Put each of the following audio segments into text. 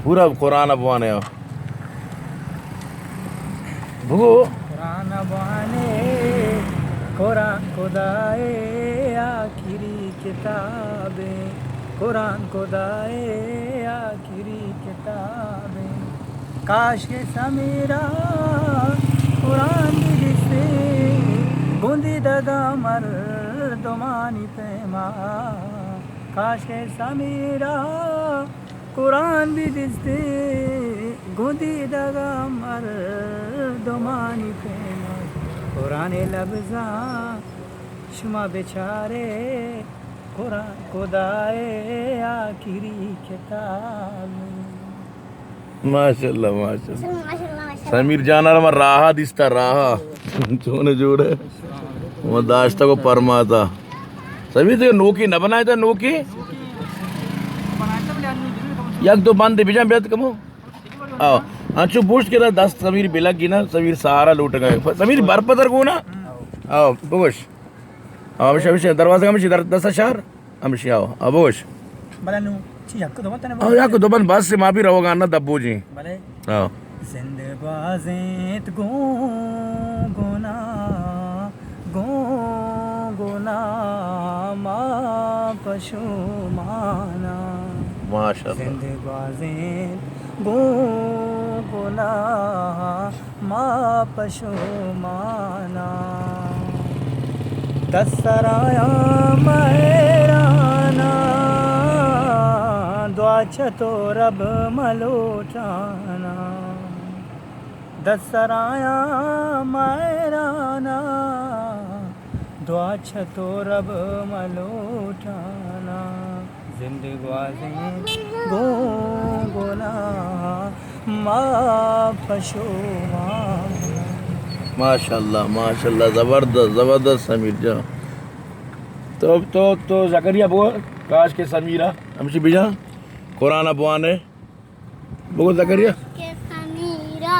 पूरा कुरान अबवाने भगो कुरान अबवाने कुरान खुदाए आखिरी किताबें, कुरान खुदाए आखिरी किताबें। काश के समीरा कुरान दिसे बूंदी दगा मर्दमानी पैमा। काश के समीरा कुरान भी दिसते गुंदी दगा मर्दमानी पैमा। कुरान लफ्ज़ा शुमा बेचारे कुरान खुदाए आखिरी किताब। माशाल्लाह माशाल्लाह समीर जाना रमा राहा दिसता राहा चोने जोड़े वो दाश्ता को परमाता समीर तो नोकी न बनाया था नोकी यक दो बंद बिजा बेत कमो आओ अंशु पूछ के 10 समीर बिलक की ना समीर सहारा लूट गए समीर बरपदर को ना आओ बोश आओ हमेशा दरवाजा हमेशा 10 शहर हमेशा आओ बोश बलानु यक दो बंद यक दो बंद बस से मां भी रहोगा ना दब्बू जी भले आओ जिंदबाज़ें गुना गुना मा पशुमाना। माशाल्लाह जिंदबाज़ें गुना मा पशुमाना। दसराया महराना दुआ छतो रब मलोटाना। दसराया महराना दुआ छतो रब मलोटाना। जिंदगाज़ें गुना मा पशुमाना। माशाल्लाह माशाल्लाह जबरदस्त जबरदस्त समीर जा तो जकरिया बो काश के समीरा हमसे बिजा कुरान अबवाने बो जकरिया के समीरा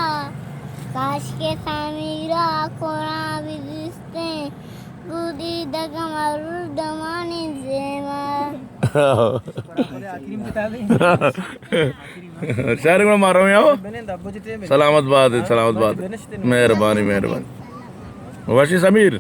काश के समीरा कुरान भी दिसते गुदी दगा मर्दमानी ज़ेमा। आखिरी किताब है शहर में मारो आओ सलामत बात मेहरबानी मेहरबानी वाशी समीर